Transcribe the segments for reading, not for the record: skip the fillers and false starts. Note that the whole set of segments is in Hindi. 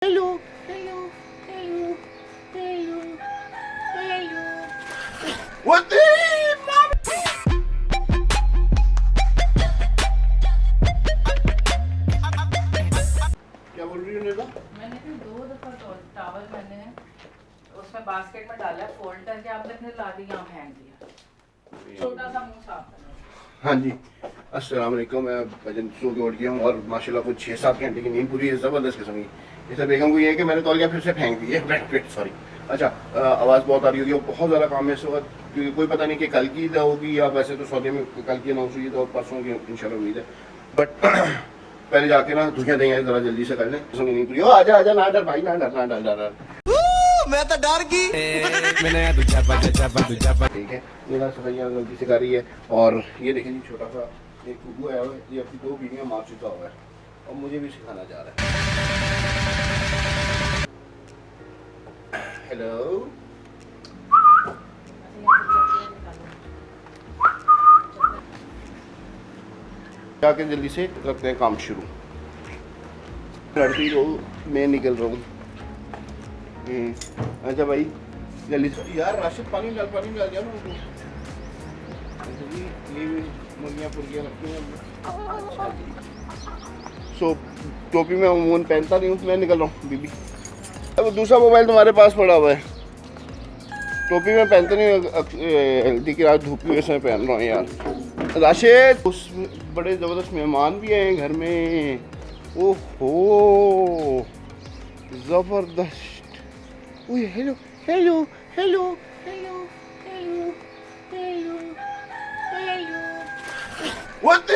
Hello hello hello hello hello what क्या बोल रही हो नेता? मैंने भी 2 दफा टॉवल मैंने उसमें बास्केट में डाला, फोल्ड करके आपने फिर ला दी, यहाँ फेंक दिया। छोटा सा मुंह साफ करना। हाँ जी, अस्सलाम वालेकुम। मैं भजन सो के उठ गया हूँ और माशाल्लाह कुछ 6-7 घंटे की नींद पूरी है, ज़बरदस्त किस्म की। इससे बेगम को ये है कि मैंने तौलिया फिर से फेंक दी है, बेड सॉरी। अच्छा, आवाज़ बहुत आ रही होगी और बहुत ज़्यादा काम है इस वक्त, क्योंकि कोई पता नहीं कि कल की ईद होगी या वैसे तो सऊदी में कल की अनाउंस हुई है और परसों की इंशाल्लाह उम्मीद है। बट पहले जाके ना दुनिया देंगे ज़रा जल्दी से कर लें, नींद पूरी हो। आजा आजा, ना डर भाई, ना डर ना डर ना डर। मैं तो डर गई। ठीक है, मेरा सफाइयाँ गलती से कर रही है। और ये देखें जी, छोटा सा एक कुकू है, ये अपनी 2 बीवियाँ मार चुका हुआ है और मुझे भी सिखाना जा रहा है। हेलो, जाके जल्दी से करते हैं काम शुरू। लड़ती हो, मैं निकल रहा हूँ। अच्छा भाई, जल्दी से यार, राशिद पानी डाल जाओ ना उनको। ये मुर्गियाँ पुर्गियाँ रखी हैं। सो टोपी में अमूमन पहनता नहीं हूँ, मैं निकल रहा हूँ बीबी। अब दूसरा मोबाइल तुम्हारे पास पड़ा हुआ है, टोपी में पहनता नहीं हूँ, हल्दी की रात धूप की वजह से पहन रहा हूँ यार। राशिद, उस बड़े ज़बरदस्त मेहमान भी हैं घर में। ओहो ज़बरदस्त। ओए hello hello hello hello hello hello hello what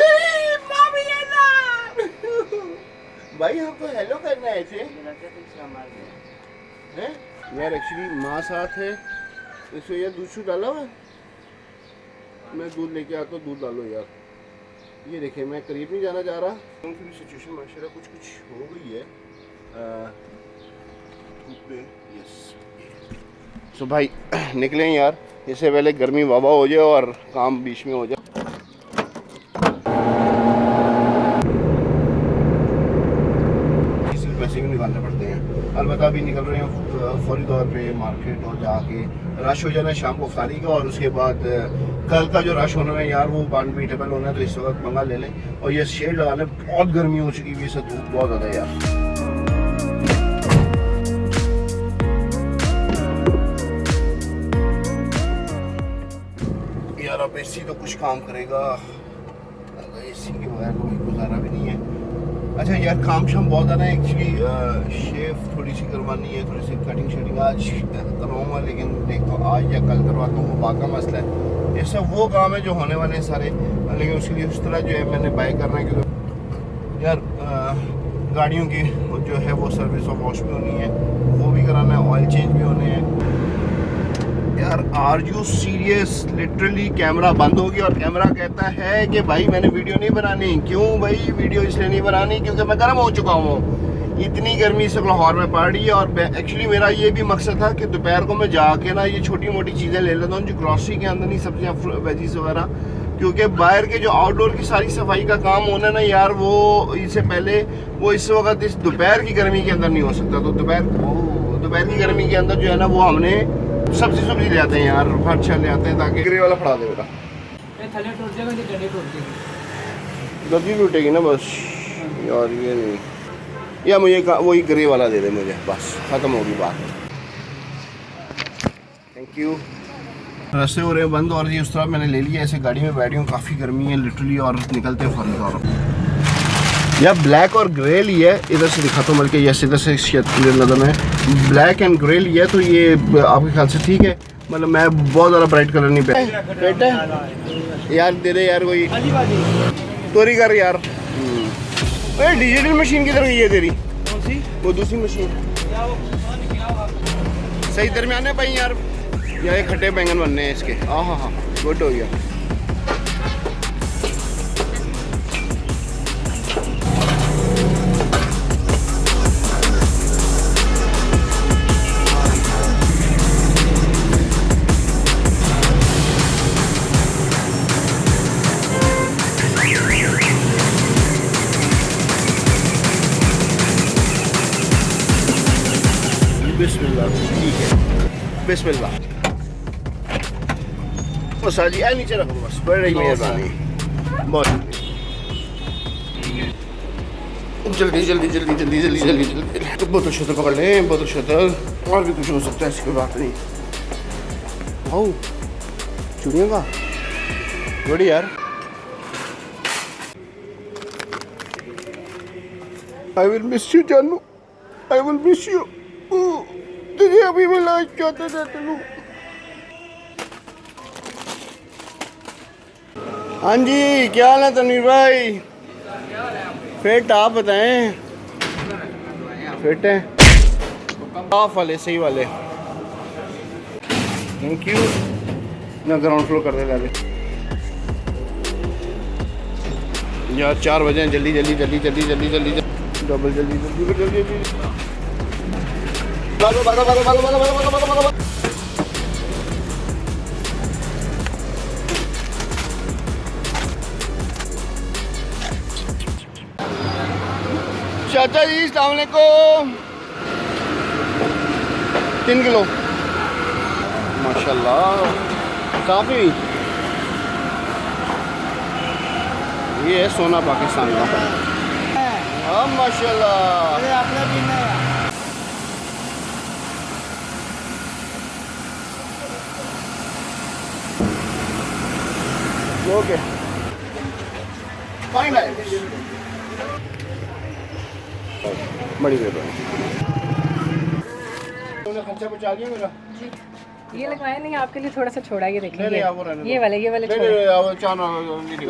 mummy भाई, हमको हेलो करना है ऐसे हैं यार। एक्चुअली माँ साथ है, इसको यार दूध शूध डाला हुआ है। मैं दूध लेके आता हूँ, दूध डालो यार। ये देखिए, मैं करीब नहीं जाना चाह रहा क्योंकि भी सिचुएशन माशाल्लाह कुछ हो गई है धूप पे। यस, सो भाई निकलें यार, इससे पहले गर्मी वाबा हो जाए और काम बीच में हो जाए। पैसे भी निकालने पड़ते हैं। अलबत्ता अभी निकल रहे हैं फौरी तौर पे मार्केट और जाके रश हो जाना है शाम को इफ्तारी का, और उसके बाद कल का जो रश होना है यार वो अनबीटेबल होना है। तो इस वक्त मंगा ले लें और ये शेड लगा लें, बहुत गर्मी हो चुकी है, धूप बहुत ज़्यादा है यार। अब एसी तो कुछ काम करेगा, एसी के बगैर तो कोई गुजारा भी नहीं है। अच्छा यार, काम शाम बहुत ज़्यादा है एक्चुअली। शेव थोड़ी सी करवानी है, थोड़ी सी कटिंग शेडिंग आज करवाऊँगा, लेकिन देखो आज या कल करवाता हूँ, वो बाका मसला है। ये सब वो काम है जो होने वाले हैं सारे, लेकिन उसके लिए उस तरह जो है मैंने बाय करना है, क्योंकि यार गाड़ियों की जो है वो सर्विस और वॉश भी होनी है, वो भी कराना है, ऑयल चेंज भी होने हैं यार। Are you serious? Literally camera बंद हो गया और कैमरा कहता है कि भाई मैंने वीडियो नहीं बनानी। क्यों भाई वीडियो इसलिए नहीं बनानी क्योंकि मैं गर्म हो चुका हूँ। इतनी गर्मी से लाहौर में पड़ रही है, और एक्चुअली मेरा ये भी मकसद था कि दोपहर को मैं जाके ना ये छोटी मोटी चीज़ें ले लेता हूँ जो ग्रॉसरी के अंदर नहीं, सब्जियाँ वेजीज वगैरह, क्योंकि बाहर के जो आउटडोर की सारी सफाई का काम होना ना यार, वो इससे पहले वो इस वक्त इस दोपहर की गर्मी के अंदर नहीं हो सकता। तो दोपहर की गर्मी के अंदर जो है ना वो हमने सब्जी ले आते हैं यार, अच्छा ले आते हैं ताकि ग्रे वाला फड़ा दे बेटा। गद्दी टूटेगी ना बस यार, ये नहीं या मुझे वही ग्रे वाला दे दे मुझे, बस ख़त्म होगी बात। Thank you. रास्ते हो रहे हैं बंद और ये उस तरह मैंने ले लिया, ऐसे गाड़ी में बैठी हूँ, काफ़ी गर्मी है लिटरली, और निकलते हैं फौरी तौर या ब्लैक और ग्रे लिया है। इधर से दिखाता हूँ, बल्कि यस इधर से क्लियर नज़र में ब्लैक एंड ग्रे लिया है, तो ये आपके ख्याल से ठीक है? मतलब मैं बहुत ज़्यादा ब्राइट कलर नहीं पहनता यार। दे दे यार कोई तोरी कर यार। डिजिटल मशीन किधर गई है तेरी? वो दूसरी मशीन सही दरमियाने भाई यार, ये खट्टे बैंगन बनने हैं इसके। हाँ, गुड हो गया। बिस्मिल्लाह, ठीक है, बिस्मिल्लाह। मसाजी है नीचे रखो बस, बड़ी मेहरबानी, बहुत जल्दी जल्दी जल्दी जल्दी जल्दी जल्दी जल्दी। तो बोतल शोतल पकड़ लें, बोतल शोतल, और भी कुछ हो सकता है, इसकी बात नहीं। आओ चुड़ियों का बड़ी यार। आई विल मिस यू जानू, आई विल मिस यू। तुझे अभी मिला चाहता था तेनू। हाँ जी, क्या हाल है तनवीर भाई? फिट आप बताएं? फिट है, हाफ वाले सही वाले। थैंक यू ना, ग्राउंड फ्लोर कर दे डाले यार। 4 बजे, जल्दी जल्दी जल्दी जल्दी जल्दी जल्दी डबल जल्दी जल्दी जल्दी जल्दी। भागो भागो भागो भागो भागो भागो भागो भागो। चाचा जी अस्सलाम वालेकुम। 3 किलो माशाल्लाह, काफ़ी। ये है सोना पाकिस्तान का। हाँ माशाल्लाह। आपने भी नहीं। ओके फाइन है, बड़ी मेहरबानी। तुमने खर्चा पहुंचा दिया मेरा? जी, ये लगवाया नहीं, आपके लिए थोड़ा सा छोड़ा, ये देखिए। नहीं, ये वाले छोड़े। नहीं निकल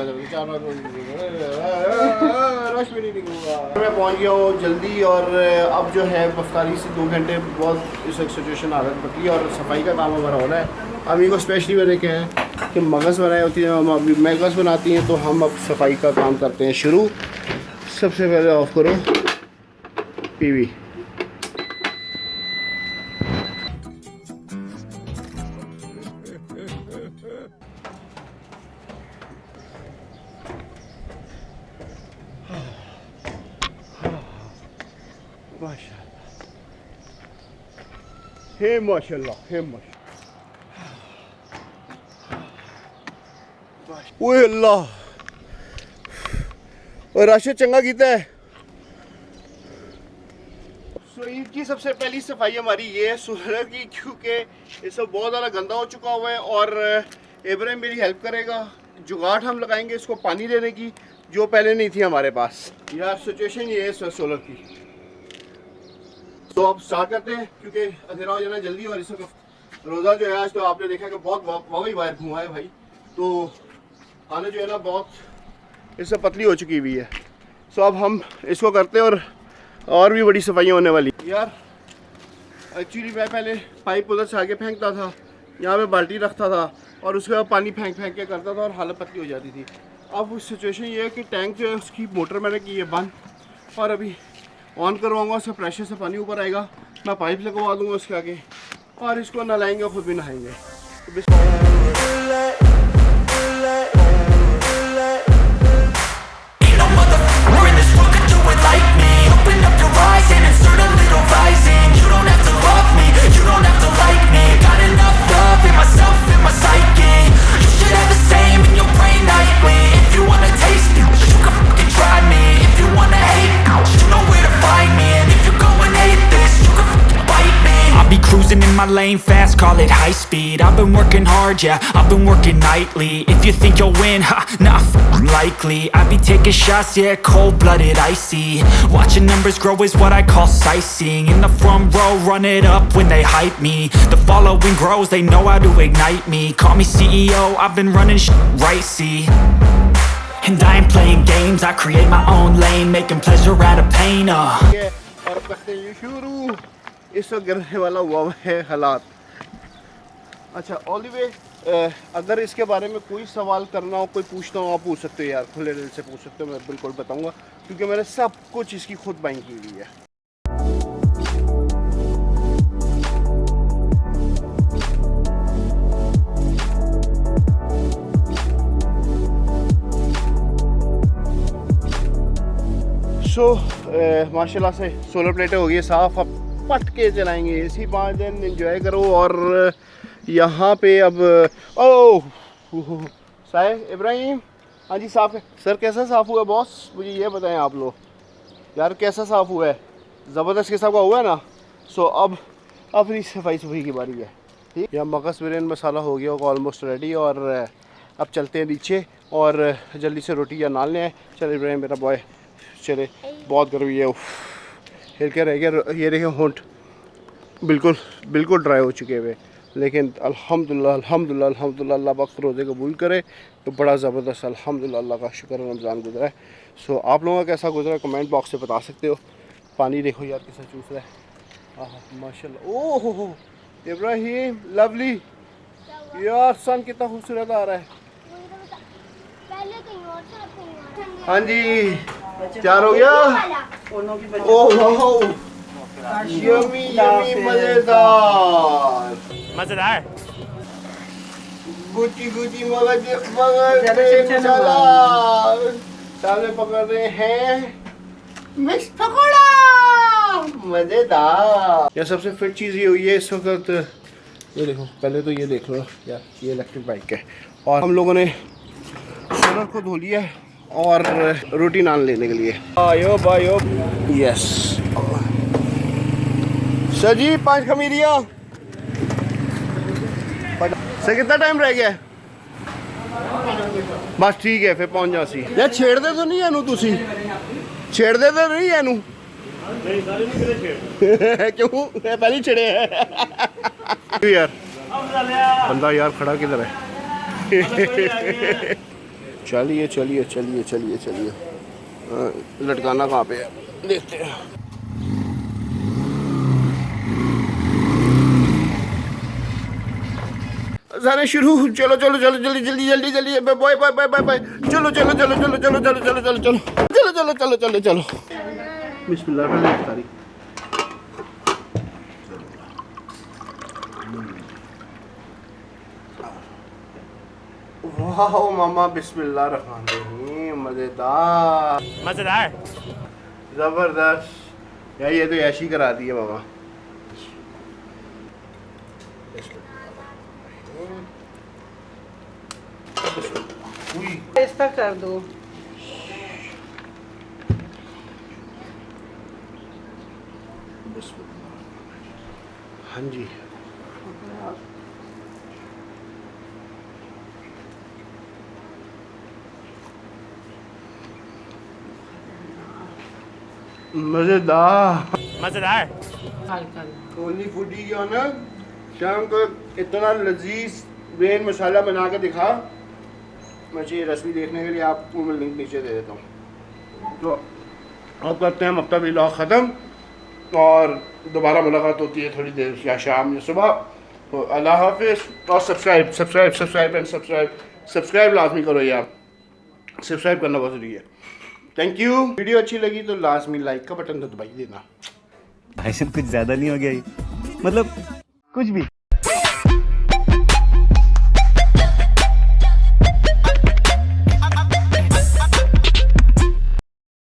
रश में नहीं निकलूंगा। मैं पहुंच गया हूँ जल्दी, और अब जो है अफ्तारी से 2 घंटे बहुत इस सिचुएशन हालत बदली, और सफाई का काम हमारा हो रहा है। अम्मी को स्पेशली मैंने कहा है कि मगज़ बनाई होती है, हम अभी मगज़ बनाती हैं, तो हम अब सफाई का काम करते हैं शुरू। सबसे पहले ऑफ करो पीवी। माशाल्लाह, हे माशाल्लाह, हे माशाल्लाह। ओए अल्लाह, और राशिद चंगा कीता है। ईद की सबसे पहली सफाई हमारी ये है सोलर की, क्योंकि ये सब बहुत ज़्यादा गंदा हो चुका हुआ है, और इब्राहिम मेरी हेल्प करेगा। जुगाड़ हम लगाएंगे इसको पानी देने की, जो पहले नहीं थी हमारे पास। यार सिचुएशन ये है सोलर की। तो अब स्टार्ट करते हैं, क्योंकि अंधेरा हो जाना जल्दी, और इस वक्त रोज़ा जो है आज, तो आपने देखा कि बहुत वाकई बाहर घुमा है भाई, तो खाना जो है ना बहुत इससे पतली हो चुकी हुई है। सो अब हम इसको करते हैं, और भी बड़ी सफाइयाँ होने वाली। यार एक्चुअली मैं पहले पाइप उधर से आगे फेंकता था, यहाँ पे बाल्टी रखता था, और उसके बाद पानी फेंक के करता था, और हालत पतली हो जाती थी। अब उस सिचुएशन ये है कि टैंक जो है उसकी मोटर मैंने की है बंद, और अभी ऑन करवाऊँगा, उससे प्रेशर से पानी ऊपर आएगा, मैं पाइप लगवा दूँगा उसके आगे, और इसको नहलाएंगे, खुद भी नहाएंगे। Cruising in my lane fast, call it high speed. I've been working hard, yeah, I've been working nightly. If you think you'll win, ha, nah, likely. I be taking shots, yeah, cold-blooded, icy. Watching numbers grow is what I call sightseeing. In the front row, run it up when they hype me. The following grows, they know how to ignite me. Call me CEO, I've been running right, see. And I ain't playing games, I create my own lane, making pleasure out of pain, और करते हैं शुरू। इस वक्त गिरने वाला हुआ है हालात। अच्छा ऑल द वे, अगर इसके बारे में कोई सवाल करना हो, कोई पूछना हो, आप पूछ सकते हो यार, खुले दिल से पूछ सकते हो, मैं बिल्कुल बताऊंगा, क्योंकि मैंने सब कुछ इसकी खुद बाइंग की हुई है। सो माशाल्लाह से सोलर प्लेटें हो गई साफ़। अब पट के चलाएंगे। इसी 5 दिन एंजॉय करो। और यहाँ पे अब ओह साहिब इब्राहिम, हाँ जी साफ है सर। कैसा साफ़ हुआ बॉस, मुझे ये बताएं आप लोग यार, कैसा साफ़ हुआ है? ज़बरदस्त किस्म का हुआ है ना। सो अब अपनी सफाई की बारी है। ठीक, यहाँ मगज़ बिरयानी मसाला हो गया होगा ऑलमोस्ट रेडी। और अब चलते हैं नीचे और जल्दी से रोटी या नान ले आए। चल इब्राहिम मेरा बॉय, चले, बहुत गर्मी है। फिर क्या रह गया, ये देखें होंठ बिल्कुल बिल्कुल ड्राई हो चुके हुए। लेकिन अल्हम्दुलिल्लाह अल्हम्दुलिल्लाह अल्हम्दुलिल्लाह, अल्लाह पाक रोज़े कबूल करे। तो बड़ा ज़बरदस्त अल्हम्दुलिल्लाह, अल्लाह का शुक्र रमज़ान गुजरा है। सो आप लोगों का कैसा गुजरा है कमेंट बॉक्स से बता सकते हो। पानी देखो यार कैसा चूस रहा है, आह माशाल्लाह। ओह हो इब्राहिम लवली यार, सन कितना खूबसूरत आ रहा है। हाँ जी तैयार हो गया। ओह वाह यम्मी यम्मी, मजेदार मजेदार। गुची गुची मगर सामने पकड़ रहे हैं मिक्स पकौड़ा, मजेदार। यार सबसे फिट चीज़ ये हुई है इस वक्त, ये देखो पहले तो ये देख लो यार, ये इलेक्ट्रिक बाइक है। और हम लोगों ने सोलर को धो लिया है और रोटी नान लेने के लिए आयो बायो। यस सर जी 5 खमीरियाँ। सर कितना टाइम रह गया? बस ठीक है फिर पहुंच जासी। यार छेड़ते तो नहीं एनू, तुसी छेड़ते तो नहीं एनू? क्यों पहले छेड़े हैं यार। बंदा यार खड़ा किधर है? चलिए चलिए चलिए चलिए चलिए, लटकाना कहाँ पे है देखते हैं। जाने शुरू, चलो चलो चलो जल्दी जल्दी जल्दी जल्दी, bye bye bye bye bye, चलो चलो चलो चलो चलो चलो चलो चलो चलो चलो चलो चलो चलो। बिस्मिल्लाह पहले इफ्तारी। वाह मामा बिस्मिल्लाह रहमान रहीम, मजेदार मजेदार जबरदस्त यार, ये तो ऐशी करा दी है मामा। ऐसा कर दो। हाँ जी मजेदार मजेदार। ओनली फूडी की ऑनर शाम को इतना लजीज ब्रेन मसाला बना के दिखा। मुझे रेसिपी देखने के लिए आपको मैं लिंक नीचे दे देता हूँ। तो अब करते हैं हम अपना व्लॉग ख़त्म और दोबारा मुलाकात होती है थोड़ी देर या शाम या सुबह। तो अल्लाह हाफिज़। और subscribe subscribe subscribe and subscribe subscribe लाजमी करो यार, सब्सक्राइब करना बहुत ज़रूरी है। Thank you. वीडियो अच्छी लगी तो लाजमी लाइक का बटन तो दबाई देना। भाई साहब कुछ ज़्यादा नहीं हो गया ये, मतलब कुछ भी।